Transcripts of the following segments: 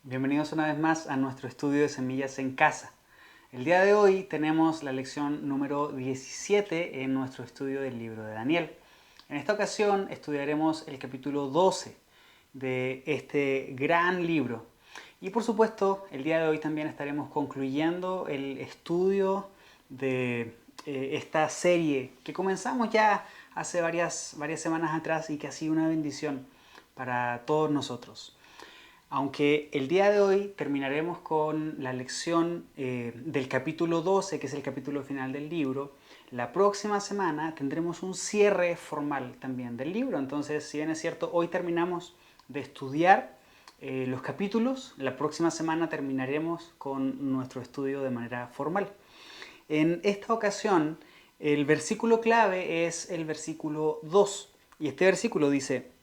Bienvenidos una vez más a nuestro estudio de Semillas en Casa. El día de hoy tenemos la lección número 17 en nuestro estudio del libro de Daniel. En esta ocasión estudiaremos el capítulo 12 de este gran libro. Y por supuesto, el día de hoy también estaremos concluyendo el estudio de esta serie que comenzamos ya hace varias semanas atrás y que ha sido una bendición para todos nosotros. Aunque el día de hoy terminaremos con la lección del capítulo 12, que es el capítulo final del libro, la próxima semana tendremos un cierre formal también del libro. Entonces, si bien es cierto, hoy terminamos de estudiar los capítulos, la próxima semana terminaremos con nuestro estudio de manera formal. En esta ocasión, el versículo clave es el versículo 2. Y este versículo dice: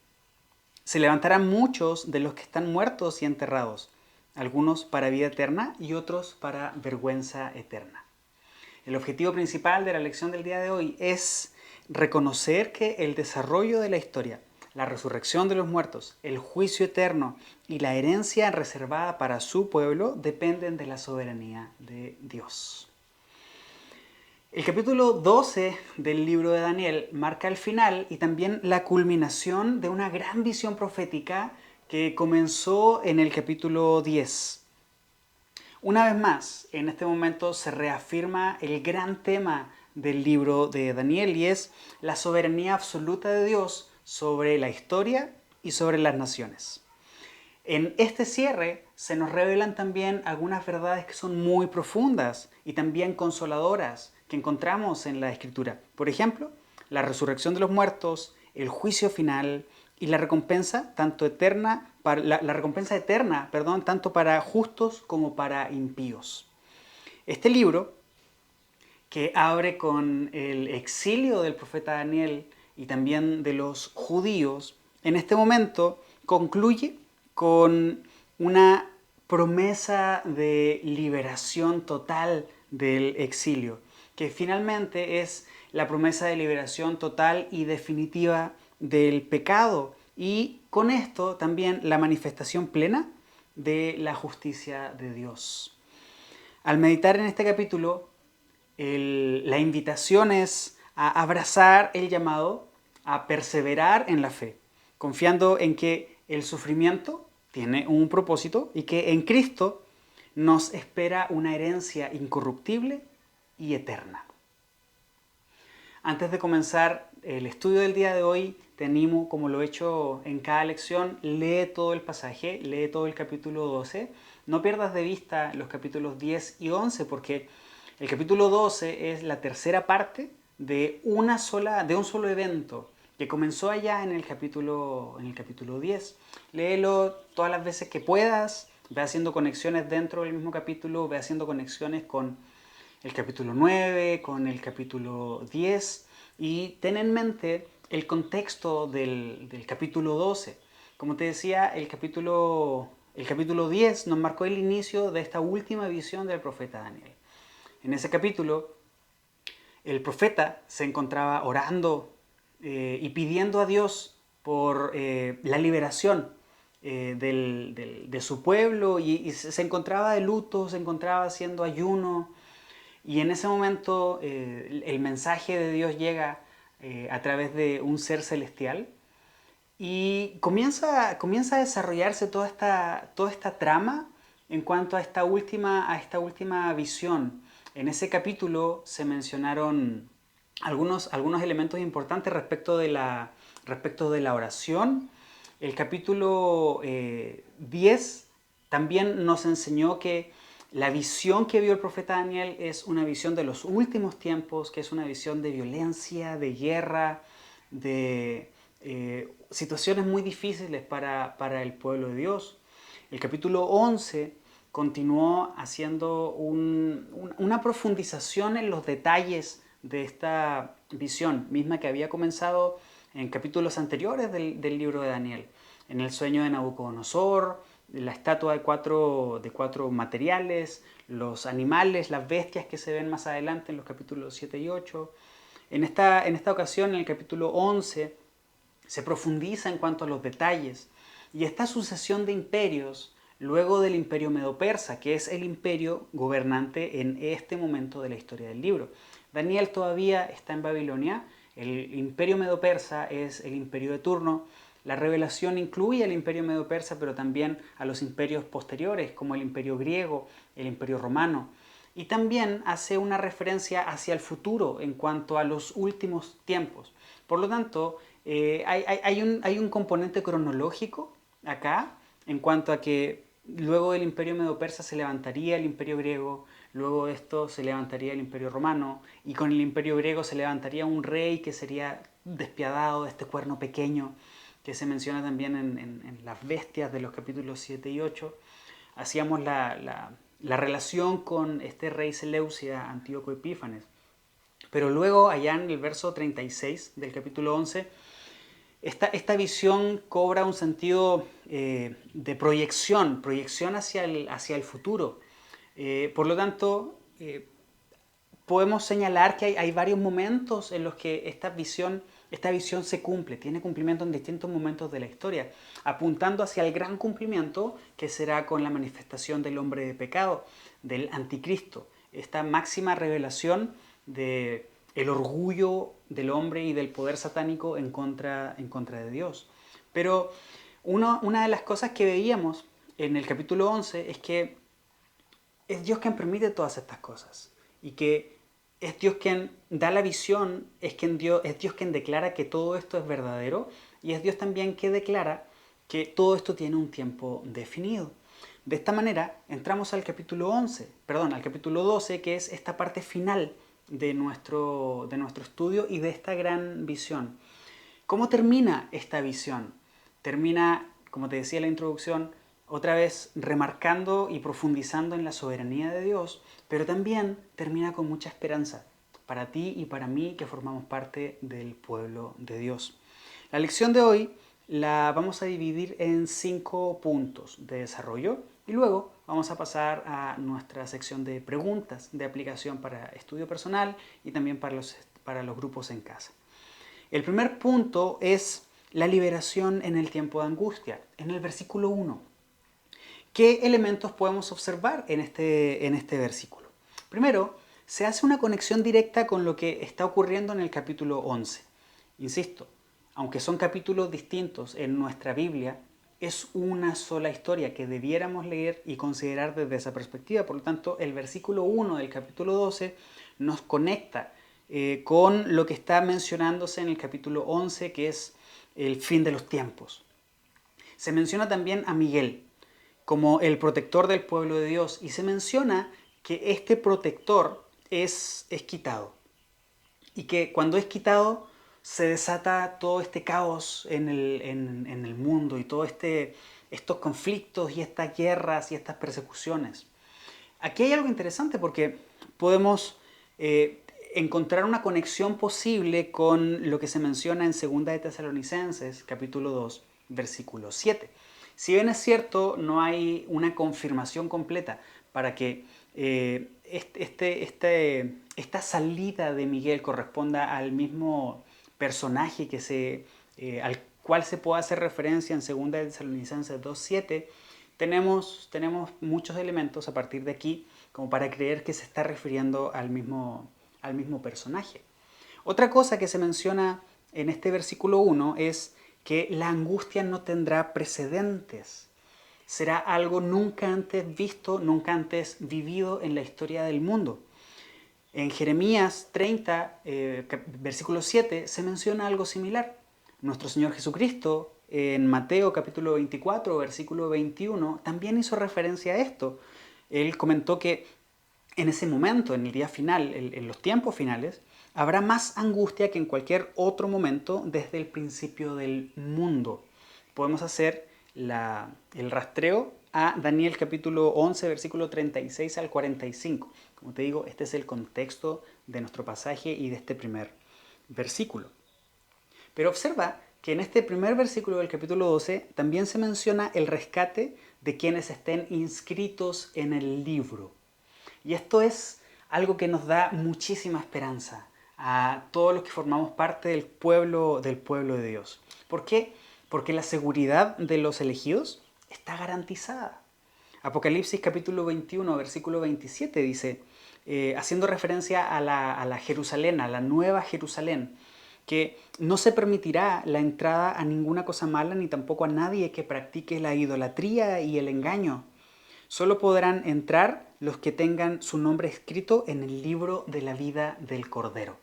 se levantarán muchos de los que están muertos y enterrados, algunos para vida eterna y otros para vergüenza eterna. El objetivo principal de la lección del día de hoy es reconocer que el desarrollo de la historia, la resurrección de los muertos, el juicio eterno y la herencia reservada para su pueblo dependen de la soberanía de Dios. El capítulo 12 del libro de Daniel marca el final y también la culminación de una gran visión profética que comenzó en el capítulo 10. Una vez más, en este momento se reafirma el gran tema del libro de Daniel y es la soberanía absoluta de Dios sobre la historia y sobre las naciones. En este cierre se nos revelan también algunas verdades que son muy profundas y también consoladoras que encontramos en la Escritura. Por ejemplo, la resurrección de los muertos, el juicio final y la recompensa tanto eterna, la recompensa eterna, tanto para justos como para impíos. Este libro, que abre con el exilio del profeta Daniel y también de los judíos, en este momento concluye con una promesa de liberación total del exilio, que finalmente es la promesa de liberación total y definitiva del pecado y con esto también la manifestación plena de la justicia de Dios. Al meditar en este capítulo, la invitación es a abrazar el llamado a perseverar en la fe, confiando en que el sufrimiento tiene un propósito y que en Cristo nos espera una herencia incorruptible y eterna. Antes de comenzar el estudio del día de hoy, te animo, como lo he hecho en cada lección, lee todo el pasaje, lee todo el capítulo 12. No pierdas de vista los capítulos 10 y 11 porque el capítulo 12 es la tercera parte de un solo evento que comenzó allá en el capítulo 10. Léelo todas las veces que puedas, ve haciendo conexiones dentro del mismo capítulo, ve haciendo conexiones con el capítulo 9, con el capítulo 10 y ten en mente el contexto del capítulo 12. Como te decía, el capítulo 10 nos marcó el inicio de esta última visión del profeta Daniel. En ese capítulo, el profeta se encontraba orando y pidiendo a Dios por la liberación de su pueblo y se encontraba de luto, se encontraba haciendo ayuno. Y en ese momento el mensaje de Dios llega a través de un ser celestial y comienza a desarrollarse toda esta trama en cuanto a esta última visión. En ese capítulo se mencionaron algunos elementos importantes respecto de la oración. El capítulo 10 también nos enseñó que la visión que vio el profeta Daniel es una visión de los últimos tiempos, que es una visión de violencia, de guerra, de situaciones muy difíciles para el pueblo de Dios. El capítulo 11 continuó haciendo una profundización en los detalles de esta visión, misma que había comenzado en capítulos anteriores del libro de Daniel, en el sueño de Nabucodonosor, la estatua de cuatro materiales, los animales, las bestias que se ven más adelante en los capítulos 7 y 8. En esta ocasión, en el capítulo 11, se profundiza en cuanto a los detalles y esta sucesión de imperios luego del imperio medo-persa, que es el imperio gobernante en este momento de la historia del libro. Daniel todavía está en Babilonia, el imperio medo-persa es el imperio de turno. La revelación incluye al imperio medo-persa, pero también a los imperios posteriores, como el imperio griego, el imperio romano. Y también hace una referencia hacia el futuro en cuanto a los últimos tiempos. Por lo tanto, hay un componente cronológico acá, en cuanto a que luego del imperio medo-persa se levantaría el imperio griego, luego de esto se levantaría el imperio romano, y con el imperio griego se levantaría un rey que sería despiadado, de este cuerno pequeño, que se menciona también en las bestias de los capítulos 7 y 8. Hacíamos la relación con este rey Seleucida, Antíoco Epífanes. Pero luego, allá en el verso 36 del capítulo 11, esta visión cobra un sentido de proyección hacia el futuro. Por lo tanto, podemos señalar que hay varios momentos en los que esta visión se cumple, tiene cumplimiento en distintos momentos de la historia, apuntando hacia el gran cumplimiento que será con la manifestación del hombre de pecado, del anticristo, esta máxima revelación de el orgullo del hombre y del poder satánico en contra de Dios. Pero una de las cosas que veíamos en el capítulo 11 es que es Dios quien permite todas estas cosas y que es Dios quien da la visión, es Dios quien declara que todo esto es verdadero y es Dios también que declara que todo esto tiene un tiempo definido. De esta manera entramos al capítulo 12, que es esta parte final de nuestro estudio y de esta gran visión. ¿Cómo termina esta visión? Termina, como te decía en la introducción, otra vez remarcando y profundizando en la soberanía de Dios, pero también termina con mucha esperanza para ti y para mí que formamos parte del pueblo de Dios. La lección de hoy la vamos a dividir en 5 puntos de desarrollo y luego vamos a pasar a nuestra sección de preguntas de aplicación para estudio personal y también para los grupos en casa. El primer punto es la liberación en el tiempo de angustia, en el versículo 1. ¿Qué elementos podemos observar en este versículo? Primero, se hace una conexión directa con lo que está ocurriendo en el capítulo 11. Insisto, aunque son capítulos distintos en nuestra Biblia, es una sola historia que debiéramos leer y considerar desde esa perspectiva. Por lo tanto, el versículo 1 del capítulo 12 nos conecta con lo que está mencionándose en el capítulo 11, que es el fin de los tiempos. Se menciona también a Miguel como el protector del pueblo de Dios y se menciona que este protector es quitado y que cuando es quitado se desata todo este caos en el mundo y todos estos conflictos y estas guerras y estas persecuciones. Aquí hay algo interesante porque podemos encontrar una conexión posible con lo que se menciona en 2 de Tesalonicenses, capítulo 2, versículo 7. Si bien es cierto, no hay una confirmación completa para que esta salida de Miguel corresponda al mismo personaje al cual se puede hacer referencia en 2 de Tesalonicenses 2.7, tenemos muchos elementos a partir de aquí como para creer que se está refiriendo al mismo personaje. Otra cosa que se menciona en este versículo 1 es que la angustia no tendrá precedentes. Será algo nunca antes visto, nunca antes vivido en la historia del mundo. En Jeremías 30, versículo 7, se menciona algo similar. Nuestro Señor Jesucristo, en Mateo capítulo 24, versículo 21, también hizo referencia a esto. Él comentó que en ese momento, en el día final, en los tiempos finales, habrá más angustia que en cualquier otro momento desde el principio del mundo. Podemos hacer el rastreo a Daniel capítulo 11, versículo 36 al 45. Como te digo, este es el contexto de nuestro pasaje y de este primer versículo. Pero observa que en este primer versículo del capítulo 12 también se menciona el rescate de quienes estén inscritos en el libro. Y esto es algo que nos da muchísima esperanza a todos los que formamos parte del pueblo de Dios. ¿Por qué? Porque la seguridad de los elegidos está garantizada. Apocalipsis capítulo 21, versículo 27 dice, haciendo referencia a la Jerusalén, a la nueva Jerusalén, que no se permitirá la entrada a ninguna cosa mala ni tampoco a nadie que practique la idolatría y el engaño. Solo podrán entrar los que tengan su nombre escrito en el libro de la vida del Cordero.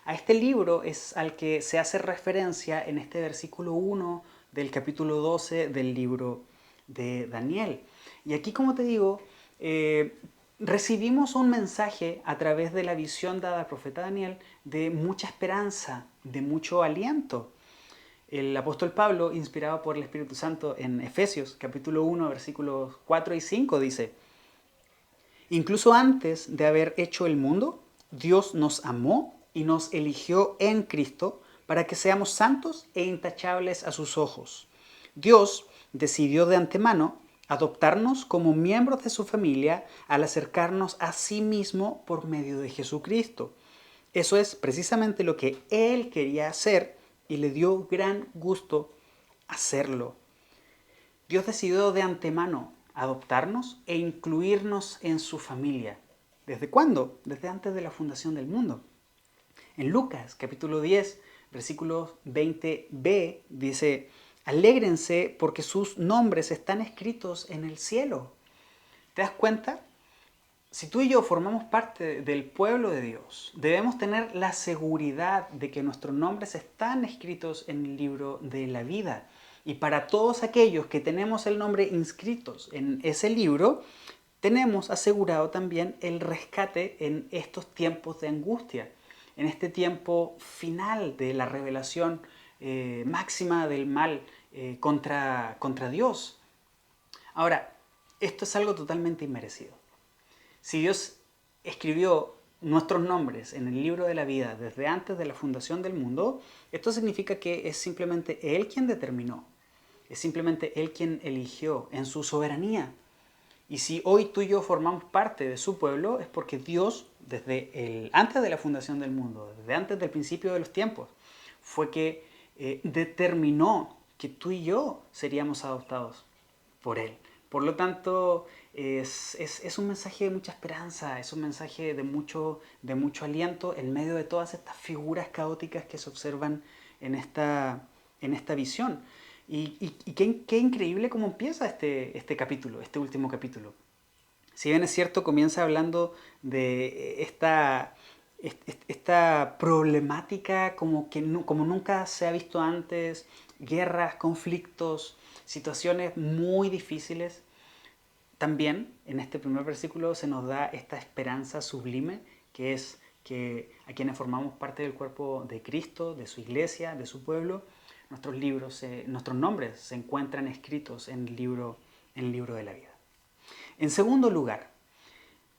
A este libro es al que se hace referencia en este versículo 1 del capítulo 12 del libro de Daniel. Y aquí, como te digo, recibimos un mensaje a través de la visión dada al profeta Daniel de mucha esperanza, de mucho aliento. El apóstol Pablo, inspirado por el Espíritu Santo en Efesios capítulo 1, versículos 4 y 5, dice, incluso antes de haber hecho el mundo, Dios nos amó y nos eligió en Cristo para que seamos santos e intachables a sus ojos. Dios decidió de antemano adoptarnos como miembros de su familia al acercarnos a sí mismo por medio de Jesucristo. Eso es precisamente lo que Él quería hacer y le dio gran gusto hacerlo. Dios decidió de antemano adoptarnos e incluirnos en su familia. ¿Desde cuándo? Desde antes de la fundación del mundo. En Lucas capítulo 10, versículo 20b dice, alégrense porque sus nombres están escritos en el cielo. ¿Te das cuenta? Si tú y yo formamos parte del pueblo de Dios, debemos tener la seguridad de que nuestros nombres están escritos en el libro de la vida. Y para todos aquellos que tenemos el nombre inscritos en ese libro, tenemos asegurado también el rescate en estos tiempos de angustia, en este tiempo final de la revelación máxima del mal contra Dios. Ahora, esto es algo totalmente inmerecido. Si Dios escribió nuestros nombres en el libro de la vida desde antes de la fundación del mundo, esto significa que es simplemente Él quien determinó, es simplemente Él quien eligió en su soberanía. Y si hoy tú y yo formamos parte de su pueblo, es porque Dios, antes de la fundación del mundo, desde antes del principio de los tiempos, fue que determinó que tú y yo seríamos adoptados por Él. Por lo tanto, es un mensaje de mucha esperanza, es un mensaje de mucho aliento en medio de todas estas figuras caóticas que se observan en esta visión. Y qué increíble cómo empieza este capítulo, este último capítulo. Si bien es cierto, comienza hablando de esta problemática como nunca se ha visto antes, guerras, conflictos, situaciones muy difíciles. También en este primer versículo se nos da esta esperanza sublime, que es que a quienes formamos parte del cuerpo de Cristo, de su iglesia, de su pueblo, nuestros nombres se encuentran escritos en el libro de la vida. En segundo lugar,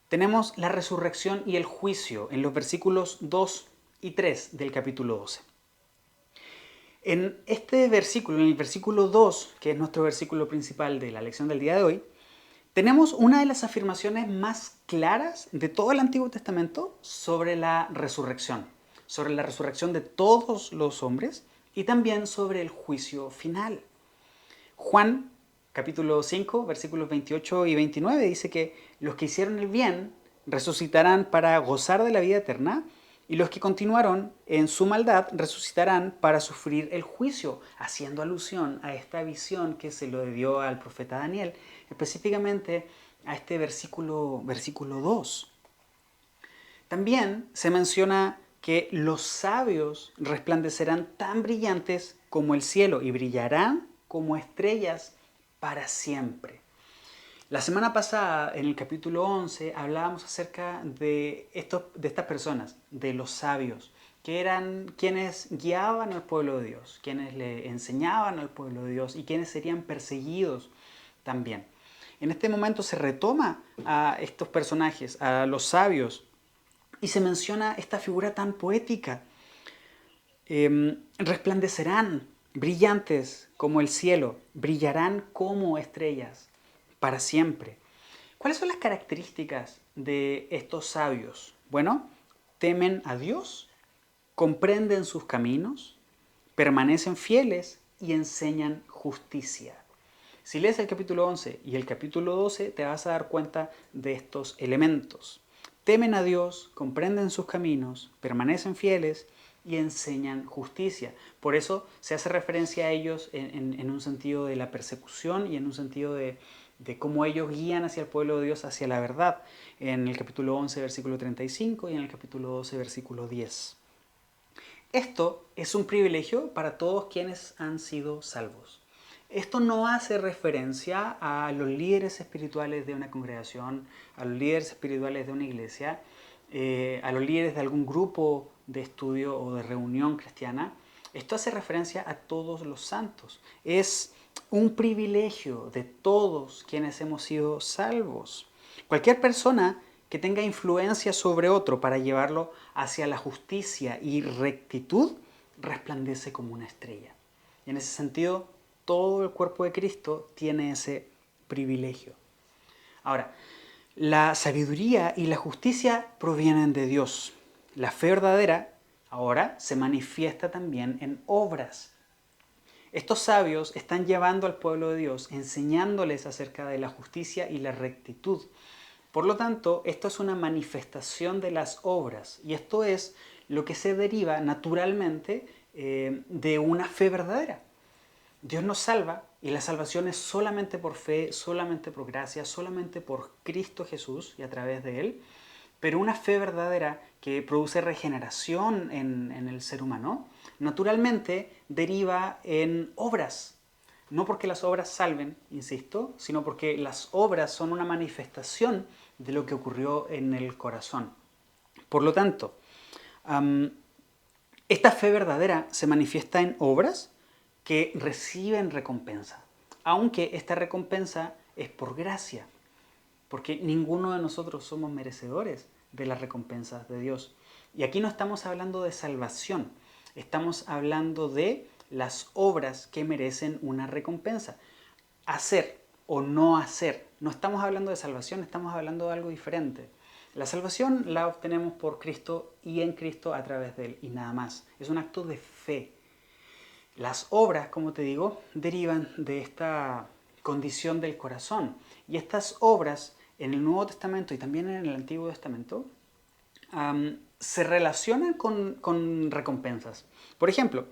tenemos la resurrección y el juicio en los versículos 2 y 3 del capítulo 12. En este versículo, en el versículo 2, que es nuestro versículo principal de la lección del día de hoy, tenemos una de las afirmaciones más claras de todo el Antiguo Testamento sobre la resurrección de todos los hombres y también sobre el juicio final. Juan capítulo 5, versículos 28 y 29 dice que los que hicieron el bien resucitarán para gozar de la vida eterna y los que continuaron en su maldad resucitarán para sufrir el juicio, haciendo alusión a esta visión que se lo dio al profeta Daniel, específicamente a este versículo 2. También se menciona que los sabios resplandecerán tan brillantes como el cielo y brillarán como estrellas para siempre. La semana pasada, en el capítulo 11, hablábamos acerca de estas personas, de los sabios, que eran quienes guiaban al pueblo de Dios, quienes le enseñaban al pueblo de Dios y quienes serían perseguidos también. En este momento se retoma a estos personajes, a los sabios, y se menciona esta figura tan poética. Resplandecerán brillantes como el cielo, brillarán como estrellas para siempre. ¿Cuáles son las características de estos sabios? Bueno, temen a Dios, comprenden sus caminos, permanecen fieles y enseñan justicia. Si lees el capítulo 11 y el capítulo 12, te vas a dar cuenta de estos elementos. Temen a Dios, comprenden sus caminos, permanecen fieles y enseñan justicia. Por eso se hace referencia a ellos en un sentido de la persecución y en un sentido de cómo ellos guían hacia el pueblo de Dios, hacia la verdad, en el capítulo 11, versículo 35 y en el capítulo 12, versículo 10. Esto es un privilegio para todos quienes han sido salvos. Esto no hace referencia a los líderes espirituales de una congregación, a los líderes espirituales de una iglesia, a los líderes de algún grupo de estudio o de reunión cristiana. Esto hace referencia a todos los santos. Es un privilegio de todos quienes hemos sido salvos. Cualquier persona que tenga influencia sobre otro para llevarlo hacia la justicia y rectitud, resplandece como una estrella. Y en ese sentido, todo el cuerpo de Cristo tiene ese privilegio. Ahora, la sabiduría y la justicia provienen de Dios. La fe verdadera ahora se manifiesta también en obras. Estos sabios están llevando al pueblo de Dios, enseñándoles acerca de la justicia y la rectitud. Por lo tanto, esto es una manifestación de las obras y esto es lo que se deriva naturalmente de una fe verdadera. Dios nos salva y la salvación es solamente por fe, solamente por gracia, solamente por Cristo Jesús y a través de Él. Pero una fe verdadera que produce regeneración en el ser humano, naturalmente deriva en obras. No porque las obras salven, insisto, sino porque las obras son una manifestación de lo que ocurrió en el corazón. Por lo tanto, esta fe verdadera se manifiesta en obras que reciben recompensa, aunque esta recompensa es por gracia, porque ninguno de nosotros somos merecedores de las recompensas de Dios. Y aquí no estamos hablando de salvación, estamos hablando de las obras que merecen una recompensa. Hacer o no hacer. No estamos hablando de salvación, estamos hablando de algo diferente. La salvación la obtenemos por Cristo y en Cristo a través de Él y nada más. Es un acto de fe. Las obras, como te digo, derivan de esta condición del corazón. Y estas obras en el Nuevo Testamento y también en el Antiguo Testamento se relacionan con recompensas. Por ejemplo,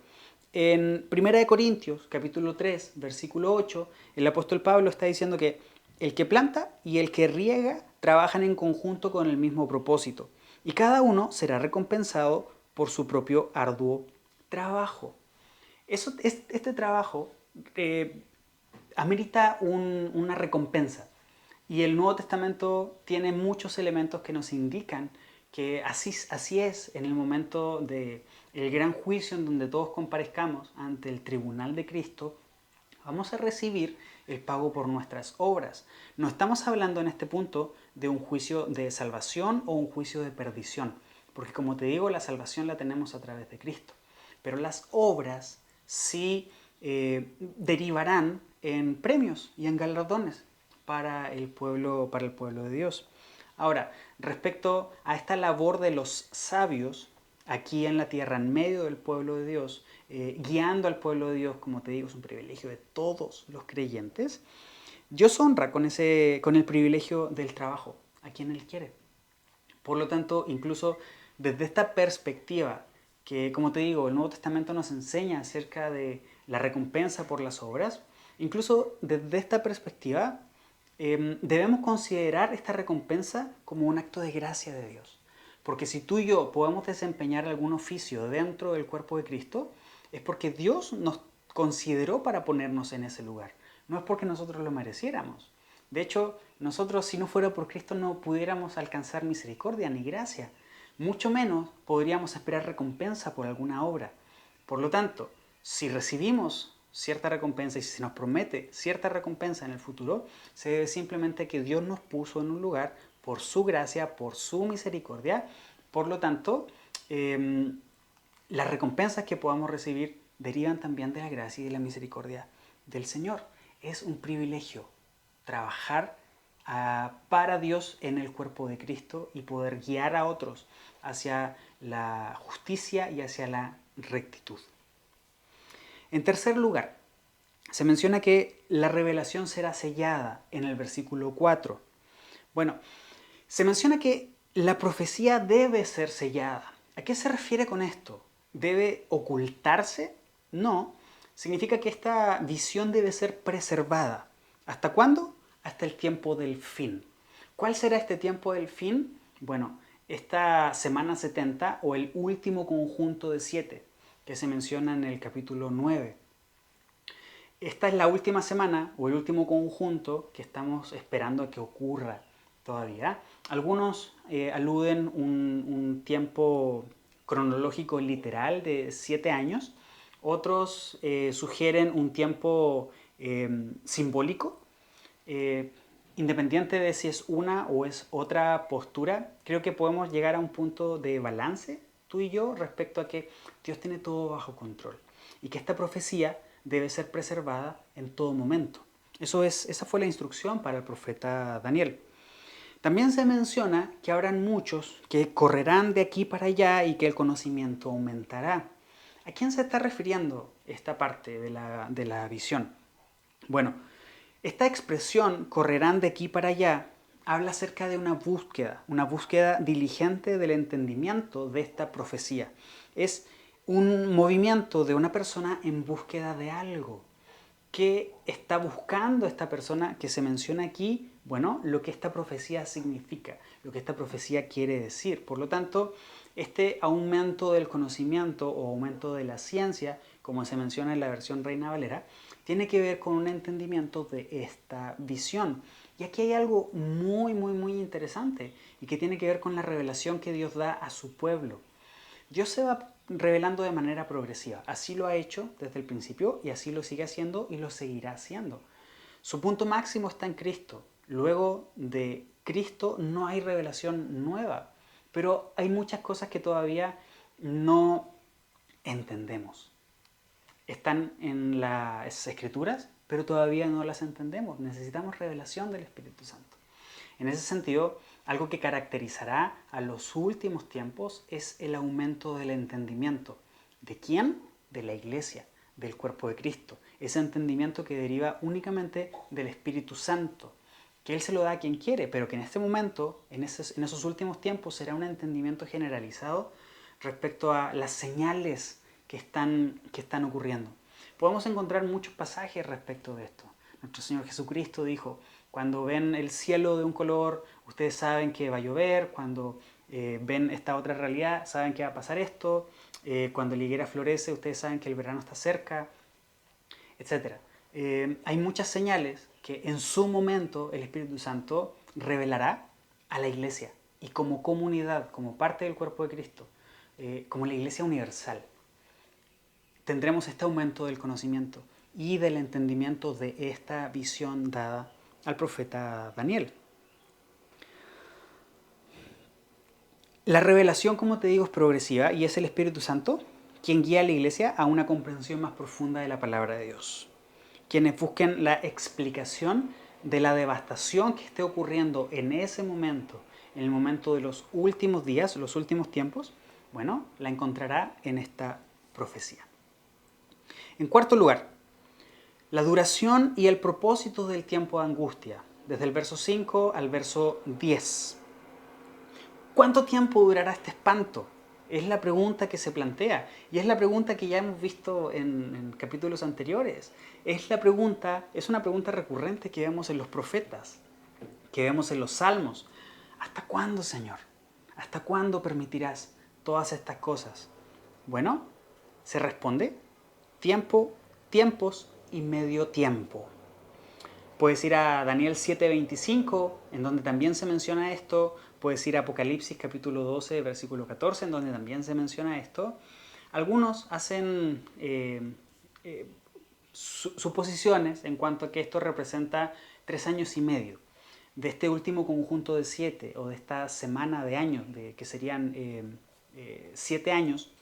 en 1 Corintios, capítulo 3, versículo 8, el apóstol Pablo está diciendo que el que planta y el que riega trabajan en conjunto con el mismo propósito, y cada uno será recompensado por su propio arduo trabajo. Este trabajo amerita una recompensa, y el Nuevo Testamento tiene muchos elementos que nos indican que así es en el momento del gran juicio en donde todos comparezcamos ante el tribunal de Cristo. Vamos a recibir el pago por nuestras obras. No estamos hablando en este punto de un juicio de salvación o un juicio de perdición, porque como te digo, la salvación la tenemos a través de Cristo. Pero las obras sí derivarán en premios y en galardones para el pueblo de Dios. Ahora, respecto a esta labor de los sabios aquí en la tierra, en medio del pueblo de Dios, guiando al pueblo de Dios, como te digo, es un privilegio de todos los creyentes. Dios honra con el privilegio del trabajo a quien Él quiere. Por lo tanto, incluso desde esta perspectiva, que como te digo, el Nuevo Testamento nos enseña acerca de la recompensa por las obras, incluso desde esta perspectiva, debemos considerar esta recompensa como un acto de gracia de Dios. Porque si tú y yo podemos desempeñar algún oficio dentro del cuerpo de Cristo, es porque Dios nos consideró para ponernos en ese lugar. No es porque nosotros lo mereciéramos. De hecho, nosotros si no fuera por Cristo no pudiéramos alcanzar misericordia ni gracia. Mucho menos podríamos esperar recompensa por alguna obra. Por lo tanto, si recibimos cierta recompensa y si se nos promete cierta recompensa en el futuro, se debe simplemente que Dios nos puso en un lugar por su gracia, por su misericordia. Por lo tanto, las recompensas que podamos recibir derivan también de la gracia y de la misericordia del Señor. Es un privilegio trabajar para Dios en el cuerpo de Cristo y poder guiar a otros hacia la justicia y hacia la rectitud. En tercer lugar, se menciona que la revelación será sellada en el versículo 4. Bueno, se menciona que la profecía debe ser sellada. ¿A qué se refiere con esto? ¿Debe ocultarse? No. Significa que esta visión debe ser preservada. ¿Hasta cuándo? Hasta el tiempo del fin. ¿Cuál será este tiempo del fin? Bueno, esta semana 70 o el último conjunto de 7 que se menciona en el capítulo 9. Esta es la última semana o el último conjunto que estamos esperando a que ocurra todavía. Algunos aluden un tiempo cronológico literal de 7 años, otros sugieren un tiempo simbólico, eh, independiente de si es una o es otra postura. Creo que podemos llegar a un punto de balance, tú y yo, respecto a que Dios tiene todo bajo control y que esta profecía debe ser preservada en todo momento. Esa fue la instrucción para el profeta Daniel. También se menciona que habrán muchos que correrán de aquí para allá y que el conocimiento aumentará. ¿A quién se está refiriendo esta parte de la visión? Bueno, esta expresión, correrán de aquí para allá, habla acerca de una búsqueda diligente del entendimiento de esta profecía. Es un movimiento de una persona en búsqueda de algo. ¿Qué está buscando esta persona que se menciona aquí? Bueno, lo que esta profecía significa, lo que esta profecía quiere decir. Por lo tanto, este aumento del conocimiento o aumento de la ciencia, como se menciona en la versión Reina Valera, tiene que ver con un entendimiento de esta visión. Y aquí hay algo muy interesante y que tiene que ver con la revelación que Dios da a su pueblo. Dios se va revelando de manera progresiva. Así lo ha hecho desde el principio y así lo sigue haciendo y lo seguirá haciendo. Su punto máximo está en Cristo. Luego de Cristo no hay revelación nueva, pero hay muchas cosas que todavía no entendemos. Están en las Escrituras, pero todavía no las entendemos. Necesitamos revelación del Espíritu Santo. En ese sentido, algo que caracterizará a los últimos tiempos es el aumento del entendimiento. ¿De quién? De la Iglesia, del cuerpo de Cristo. Ese entendimiento que deriva únicamente del Espíritu Santo, que Él se lo da a quien quiere, pero que en este momento, en esos últimos tiempos, será un entendimiento generalizado respecto a las señales que están ocurriendo. Podemos encontrar muchos pasajes respecto de esto. Nuestro Señor Jesucristo dijo: cuando ven el cielo de un color, ustedes saben que va a llover. Cuando ven esta otra realidad, saben que va a pasar esto. Cuando la higuera florece, ustedes saben que el verano está cerca, etc. Hay muchas señales que en su momento el Espíritu Santo revelará a la iglesia y como comunidad, como parte del cuerpo de Cristo, como la iglesia universal. Tendremos este aumento del conocimiento y del entendimiento de esta visión dada al profeta Daniel. La revelación, como te digo, es progresiva y es el Espíritu Santo quien guía a la iglesia a una comprensión más profunda de la palabra de Dios. Quienes busquen la explicación de la devastación que esté ocurriendo en ese momento, en el momento de los últimos días, los últimos tiempos, bueno, la encontrará en esta profecía. En cuarto lugar, la duración y el propósito del tiempo de angustia, desde el verso 5 al verso 10. ¿Cuánto tiempo durará este espanto? Es la pregunta que se plantea y es la pregunta que ya hemos visto en capítulos anteriores. Es una pregunta recurrente que vemos en los profetas, que vemos en los salmos. ¿Hasta cuándo, Señor? ¿Hasta cuándo permitirás todas estas cosas? Bueno, se responde: tiempo, tiempos y medio tiempo. Puedes ir a Daniel 7:25, en donde también se menciona esto. Puedes ir a Apocalipsis capítulo 12, versículo 14, en donde también se menciona esto. Algunos hacen suposiciones en cuanto a que esto representa 3 años y medio. De este último conjunto de 7, o de esta semana de años, que serían 7 años,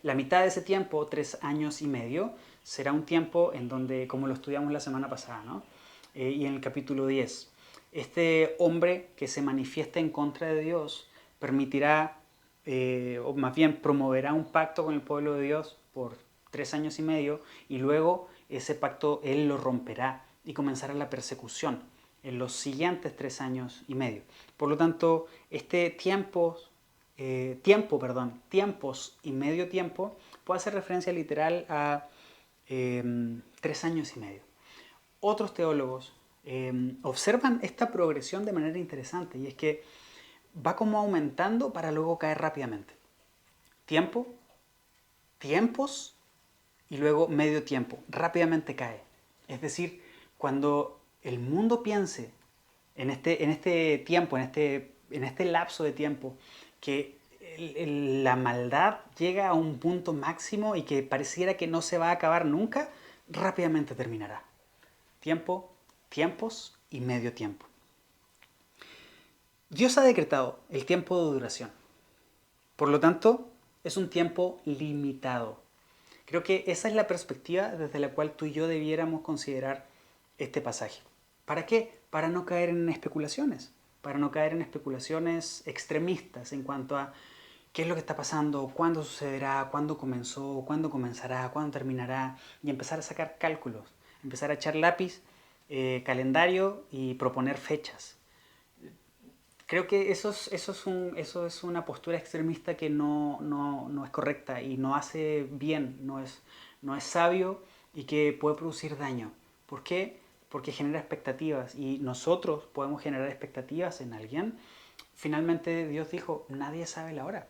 la mitad de ese tiempo, 3 años y medio, será un tiempo en donde, como lo estudiamos la semana pasada, ¿no? Y en el capítulo 10, este hombre que se manifiesta en contra de Dios permitirá, o más bien promoverá un pacto con el pueblo de Dios por 3 años y medio, y luego ese pacto Él lo romperá y comenzará la persecución en los siguientes 3 años y medio. Por lo tanto, este tiempos y medio tiempo puede hacer referencia literal a 3 años y medio. Otros teólogos observan esta progresión de manera interesante, y es que va como aumentando para luego caer rápidamente. Tiempo, tiempos y luego medio tiempo. Rápidamente cae. Es decir, cuando el mundo piense en este tiempo, en este lapso de tiempo, que la maldad llega a un punto máximo y que pareciera que no se va a acabar nunca, rápidamente terminará. Tiempo, tiempos y medio tiempo. Dios ha decretado el tiempo de duración. Por lo tanto, es un tiempo limitado. Creo que esa es la perspectiva desde la cual tú y yo debiéramos considerar este pasaje. ¿Para qué? Para no caer en especulaciones. Para no caer en especulaciones extremistas en cuanto a qué es lo que está pasando, cuándo sucederá, cuándo comenzó, cuándo comenzará, cuándo terminará, y empezar a sacar cálculos, empezar a echar lápiz, calendario y proponer fechas. Creo que eso es una postura extremista que no es correcta y no hace bien, no es sabio y que puede producir daño. ¿Por qué? Porque genera expectativas y nosotros podemos generar expectativas en alguien. Finalmente Dios dijo, nadie sabe la hora,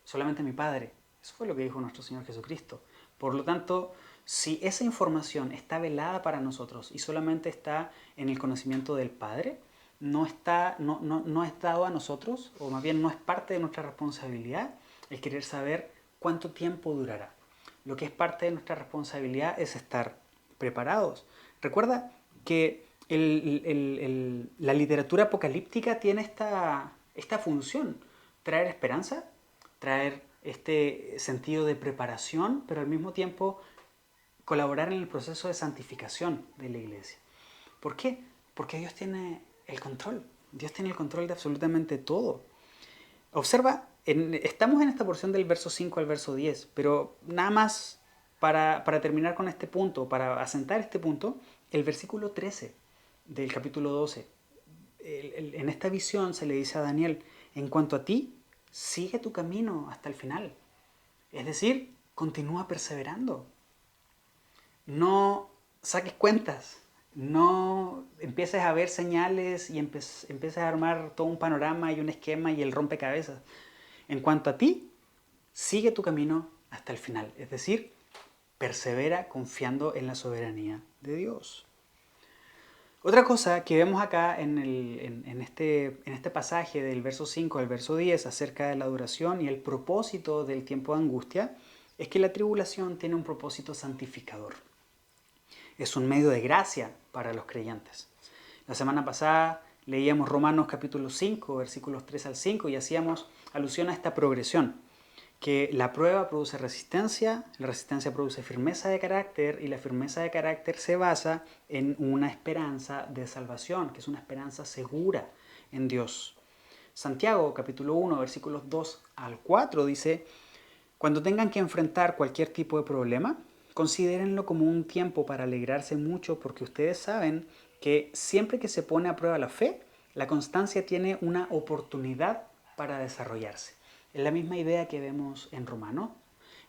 solamente mi Padre. Eso fue lo que dijo nuestro Señor Jesucristo. Por lo tanto, si esa información está velada para nosotros y solamente está en el conocimiento del Padre, no es dado a nosotros, o más bien no es parte de nuestra responsabilidad el querer saber cuánto tiempo durará. Lo que es parte de nuestra responsabilidad es estar preparados. Recuerda que la literatura apocalíptica tiene esta función, traer esperanza, traer este sentido de preparación, pero al mismo tiempo colaborar en el proceso de santificación de la iglesia. ¿Por qué? Porque Dios tiene el control. Dios tiene el control de absolutamente todo. Observa, estamos en esta porción del verso 5 al verso 10, pero nada más para terminar con este punto, para asentar este punto, el versículo 13 del capítulo 12. En esta visión se le dice a Daniel, en cuanto a ti, sigue tu camino hasta el final. Es decir, continúa perseverando. No saques cuentas, no empieces a ver señales y empieces a armar todo un panorama y un esquema y el rompecabezas. En cuanto a ti, sigue tu camino hasta el final. Es decir, persevera confiando en la soberanía de Dios. Otra cosa que vemos acá en este pasaje del verso 5 al verso 10 acerca de la duración y el propósito del tiempo de angustia es que la tribulación tiene un propósito santificador. Es un medio de gracia para los creyentes. La semana pasada leíamos Romanos capítulo 5, versículos 3 al 5 y hacíamos alusión a esta progresión, que la prueba produce resistencia, la resistencia produce firmeza de carácter y la firmeza de carácter se basa en una esperanza de salvación, que es una esperanza segura en Dios. Santiago capítulo 1, versículos 2 al 4 dice, cuando tengan que enfrentar cualquier tipo de problema, considérenlo como un tiempo para alegrarse mucho porque ustedes saben que siempre que se pone a prueba la fe, la constancia tiene una oportunidad para desarrollarse. Es la misma idea que vemos en Romanos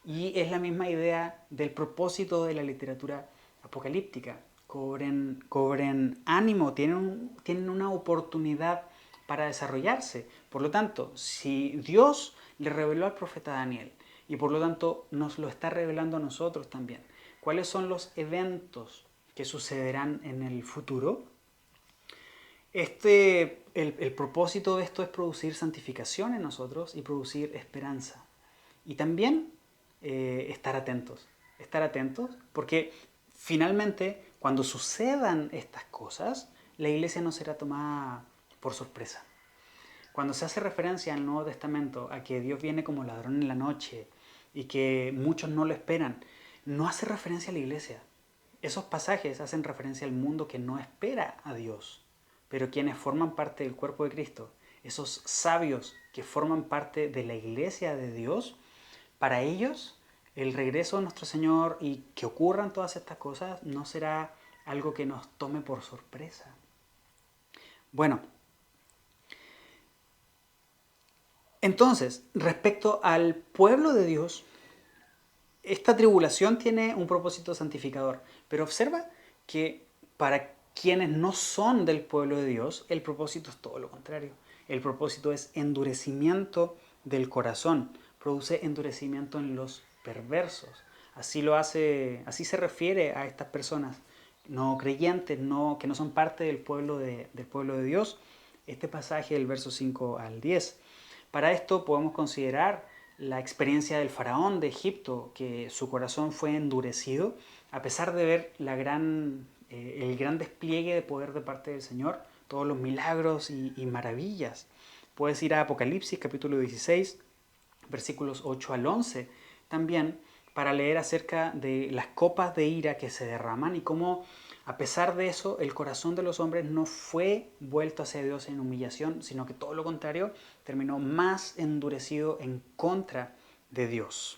y es la misma idea del propósito de la literatura apocalíptica. Cobren ánimo, tienen una oportunidad para desarrollarse. Por lo tanto, si Dios le reveló al profeta Daniel y por lo tanto nos lo está revelando a nosotros también, ¿cuáles son los eventos que sucederán en el futuro? El propósito de esto es producir santificación en nosotros y producir esperanza. Y también estar atentos porque finalmente cuando sucedan estas cosas, la iglesia no será tomada por sorpresa. Cuando se hace referencia al Nuevo Testamento a que Dios viene como ladrón en la noche y que muchos no lo esperan, no hace referencia a la iglesia. Esos pasajes hacen referencia al mundo que no espera a Dios. Pero quienes forman parte del cuerpo de Cristo, esos sabios que forman parte de la iglesia de Dios, para ellos el regreso de nuestro Señor y que ocurran todas estas cosas no será algo que nos tome por sorpresa. Bueno, entonces, respecto al pueblo de Dios, esta tribulación tiene un propósito santificador, pero observa que para quienes no son del pueblo de Dios, el propósito es todo lo contrario. El propósito es endurecimiento del corazón, produce endurecimiento en los perversos. Así se refiere a estas personas no creyentes, que no son parte del pueblo de Dios. Este pasaje del verso 5 al 10. Para esto podemos considerar la experiencia del faraón de Egipto, que su corazón fue endurecido, a pesar de ver el gran despliegue de poder de parte del Señor, todos los milagros y maravillas. Puedes ir a Apocalipsis capítulo 16, versículos 8 al 11, también para leer acerca de las copas de ira que se derraman y cómo, a pesar de eso, el corazón de los hombres no fue vuelto hacia Dios en humillación, sino que todo lo contrario, terminó más endurecido en contra de Dios.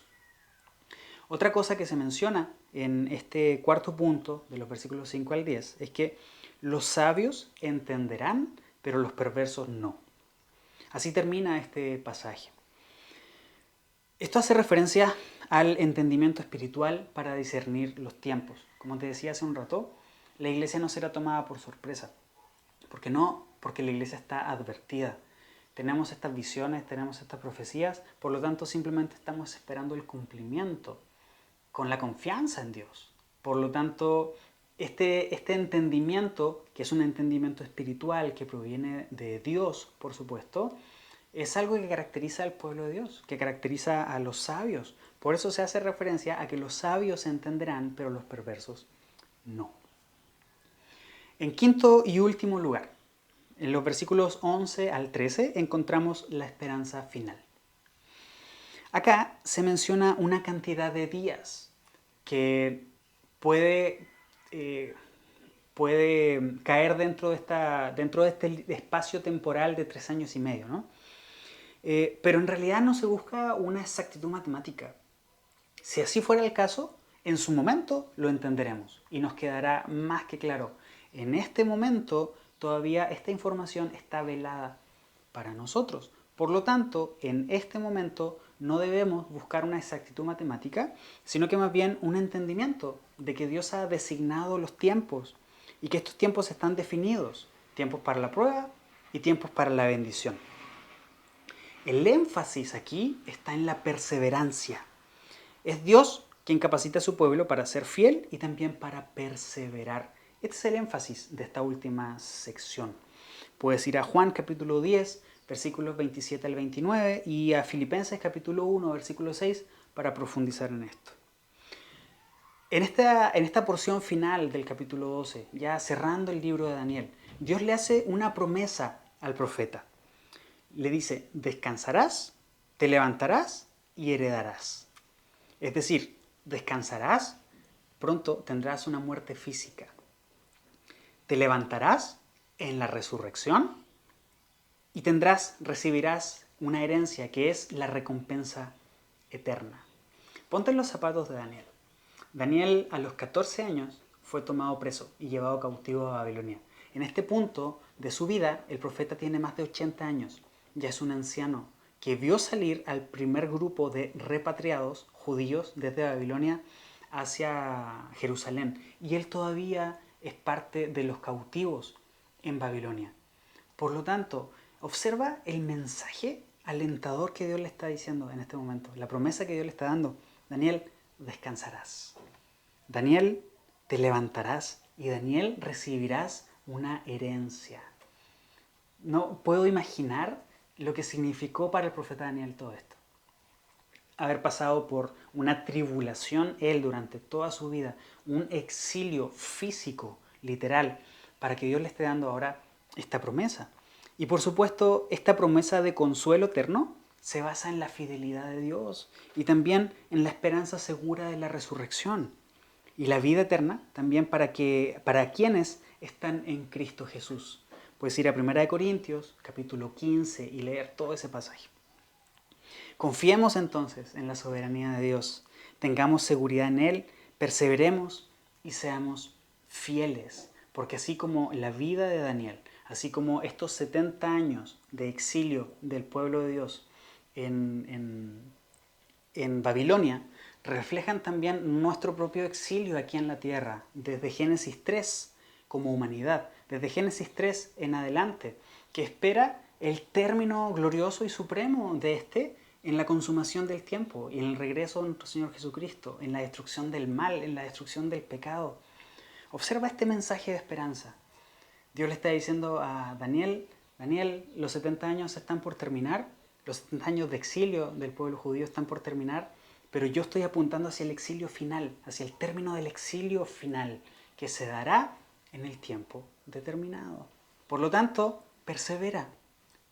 Otra cosa que se menciona en este cuarto punto de los versículos 5 al 10 es que los sabios entenderán, pero los perversos no. Así termina este pasaje. Esto hace referencia al entendimiento espiritual para discernir los tiempos. Como te decía hace un rato, la iglesia no será tomada por sorpresa. ¿Por qué no? Porque la iglesia está advertida. Tenemos estas visiones, tenemos estas profecías, por lo tanto simplemente estamos esperando el cumplimiento con la confianza en Dios. Por lo tanto, este entendimiento, que es un entendimiento espiritual que proviene de Dios, por supuesto, es algo que caracteriza al pueblo de Dios, que caracteriza a los sabios. Por eso se hace referencia a que los sabios entenderán, pero los perversos no. En quinto y último lugar, en los versículos 11 al 13 encontramos la esperanza final. Acá se menciona una cantidad de días que puede caer dentro de este espacio temporal de 3 años y medio, ¿no? Pero en realidad no se busca una exactitud matemática. Si así fuera el caso, en su momento lo entenderemos y nos quedará más que claro. En este momento todavía esta información está velada para nosotros. Por lo tanto, en este momento no debemos buscar una exactitud matemática, sino que más bien un entendimiento de que Dios ha designado los tiempos y que estos tiempos están definidos, tiempos para la prueba y tiempos para la bendición. El énfasis aquí está en la perseverancia. Es Dios quien capacita a su pueblo para ser fiel y también para perseverar. Este es el énfasis de esta última sección. Puedes ir a Juan capítulo 10, versículos 27 al 29 y a Filipenses capítulo 1, versículo 6 para profundizar en esto. En esta porción final del capítulo 12, ya cerrando el libro de Daniel, Dios le hace una promesa al profeta. Le dice, descansarás, te levantarás y heredarás. Es decir, descansarás, pronto tendrás una muerte física. Te levantarás en la resurrección y recibirás una herencia que es la recompensa eterna. Ponte en los zapatos de Daniel. Daniel a los 14 años fue tomado preso y llevado cautivo a Babilonia. En este punto de su vida, el profeta tiene más de 80 años. Ya es un anciano que vio salir al primer grupo de repatriados judíos desde Babilonia hacia Jerusalén. Y él todavía es parte de los cautivos en Babilonia. Por lo tanto, observa el mensaje alentador que Dios le está diciendo en este momento, la promesa que Dios le está dando. Daniel, descansarás. Daniel, te levantarás y Daniel, recibirás una herencia. No puedo imaginar lo que significó para el profeta Daniel todo esto. Haber pasado por una tribulación él durante toda su vida, un exilio físico, literal, para que Dios le esté dando ahora esta promesa. Y por supuesto, esta promesa de consuelo eterno se basa en la fidelidad de Dios y también en la esperanza segura de la resurrección. Y la vida eterna también para quienes están en Cristo Jesús. Puedes ir a 1 Corintios, capítulo 15, y leer todo ese pasaje. Confiemos entonces en la soberanía de Dios. tengamos seguridad en Él, perseveremos y seamos fieles. Porque así como la vida de Daniel, así como estos 70 años de exilio del pueblo de Dios en Babilonia, reflejan también nuestro propio exilio aquí en la tierra, desde Génesis 3 como humanidad, desde Génesis 3 en adelante, que espera el término glorioso y supremo de este en la consumación del tiempo y en el regreso de nuestro Señor Jesucristo, en la destrucción del mal, en la destrucción del pecado. Observa este mensaje de esperanza. Dios le está diciendo a Daniel, Daniel, los 70 años están por terminar, los 70 años de exilio del pueblo judío están por terminar, pero yo estoy apuntando hacia el exilio final, hacia el término del exilio final, que se dará en el tiempo determinado. Por lo tanto, persevera,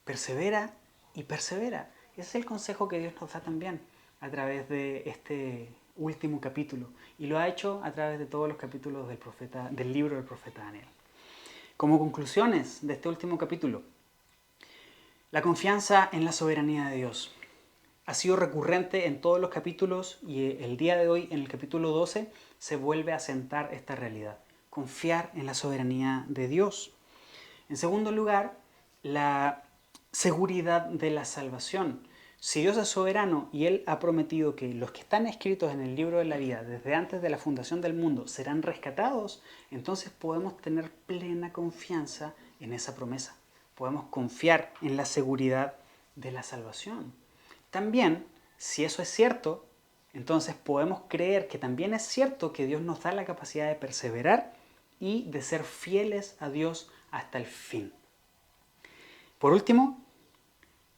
persevera y persevera. Ese es el consejo que Dios nos da también a través de este último capítulo, y lo ha hecho a través de todos los capítulos del libro del profeta Daniel. Como conclusiones de este último capítulo, la confianza en la soberanía de Dios ha sido recurrente en todos los capítulos, y el día de hoy, en el capítulo 12, se vuelve a asentar esta realidad. Confiar en la soberanía de Dios. En segundo lugar, la seguridad de la salvación. Si Dios es soberano y Él ha prometido que los que están escritos en el libro de la vida desde antes de la fundación del mundo serán rescatados, entonces podemos tener plena confianza en esa promesa. Podemos confiar en la seguridad de la salvación. También, si eso es cierto, entonces podemos creer que también es cierto que Dios nos da la capacidad de perseverar y de ser fieles a Dios hasta el fin. Por último,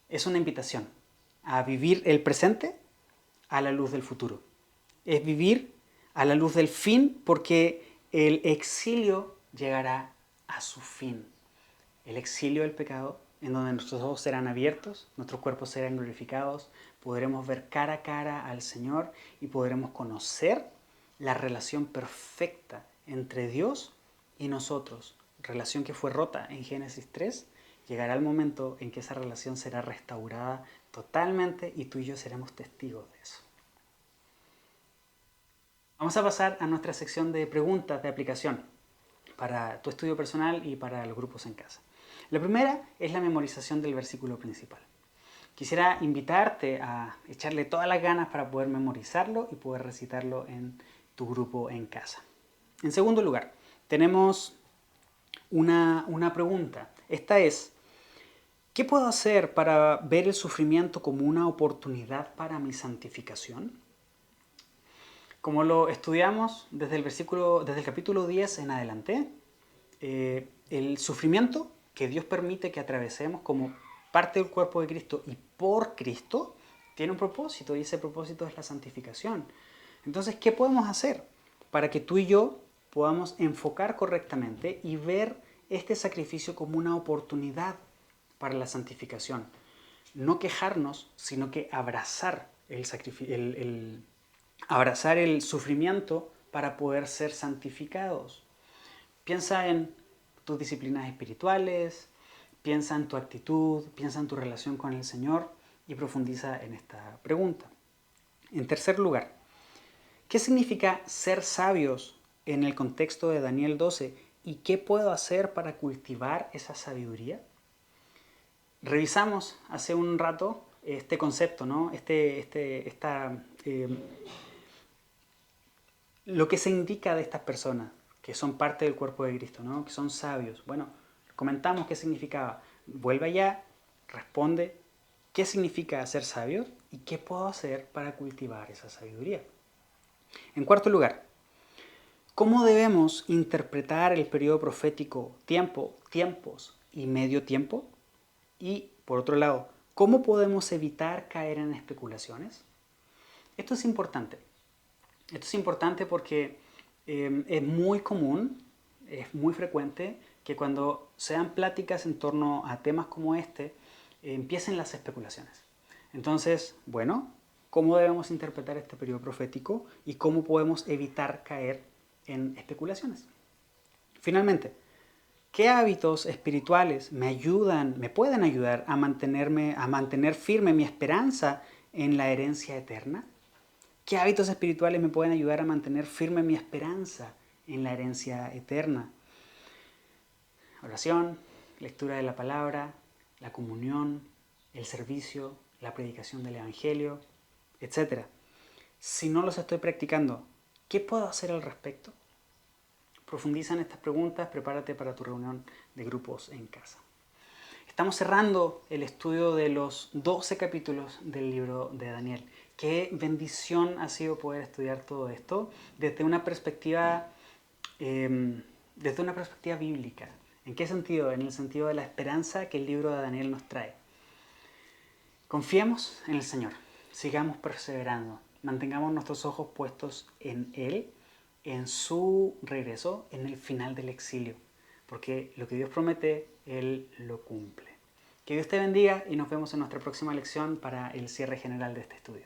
es una invitación a vivir el presente a la luz del futuro. Es vivir a la luz del fin, porque el exilio llegará a su fin. El exilio del pecado, en donde nuestros ojos serán abiertos, nuestros cuerpos serán glorificados, podremos ver cara a cara al Señor y podremos conocer la relación perfecta entre Dios y nosotros. Relación que fue rota en Génesis 3, llegará el momento en que esa relación será restaurada totalmente y tú y yo seremos testigos de eso. Vamos a pasar a nuestra sección de preguntas de aplicación para tu estudio personal y para los grupos en casa. La primera es la memorización del versículo principal. Quisiera invitarte a echarle todas las ganas para poder memorizarlo y poder recitarlo en tu grupo en casa. En segundo lugar, tenemos una pregunta. Esta es: ¿qué puedo hacer para ver el sufrimiento como una oportunidad para mi santificación? Como lo estudiamos desde el capítulo 10 en adelante, el sufrimiento que Dios permite que atravesemos como parte del cuerpo de Cristo y por Cristo tiene un propósito, y ese propósito es la santificación. Entonces, ¿qué podemos hacer para que tú y yo podamos enfocar correctamente y ver este sacrificio como una oportunidad para la santificación? No quejarnos, sino que abrazar abrazar el sufrimiento para poder ser santificados. Piensa en tus disciplinas espirituales, piensa en tu actitud, piensa en tu relación con el Señor y profundiza en esta pregunta. En tercer lugar, ¿qué significa ser sabios en el contexto de Daniel 12 y qué puedo hacer para cultivar esa sabiduría? Revisamos hace un rato este concepto, ¿no? Lo que se indica de estas personas que son parte del cuerpo de Cristo, ¿no? Que son sabios. Bueno, comentamos qué significaba. Vuelve allá, responde qué significa ser sabio y qué puedo hacer para cultivar esa sabiduría. En cuarto lugar, ¿cómo debemos interpretar el periodo profético tiempos y medio tiempo? Y, por otro lado, ¿cómo podemos evitar caer en especulaciones? Esto es importante. Esto es importante porque es muy común, es muy frecuente que cuando se dan pláticas en torno a temas como este, empiecen las especulaciones. Entonces, bueno, ¿cómo debemos interpretar este periodo profético y cómo podemos evitar caer en especulaciones? Finalmente, ¿qué hábitos espirituales me pueden ayudar a mantener firme mi esperanza en la herencia eterna? ¿Qué hábitos espirituales me pueden ayudar a mantener firme mi esperanza en la herencia eterna? Oración, lectura de la palabra, la comunión, el servicio, la predicación del Evangelio, etc. Si no los estoy practicando, ¿qué puedo hacer al respecto? Profundiza en estas preguntas, prepárate para tu reunión de grupos en casa. Estamos cerrando el estudio de los 12 capítulos del libro de Daniel. Qué bendición ha sido poder estudiar todo esto desde una perspectiva bíblica. ¿En qué sentido? En el sentido de la esperanza que el libro de Daniel nos trae. Confiemos en el Señor, sigamos perseverando, mantengamos nuestros ojos puestos en Él, en su regreso, en el final del exilio, porque lo que Dios promete, Él lo cumple. Que Dios te bendiga y nos vemos en nuestra próxima lección para el cierre general de este estudio.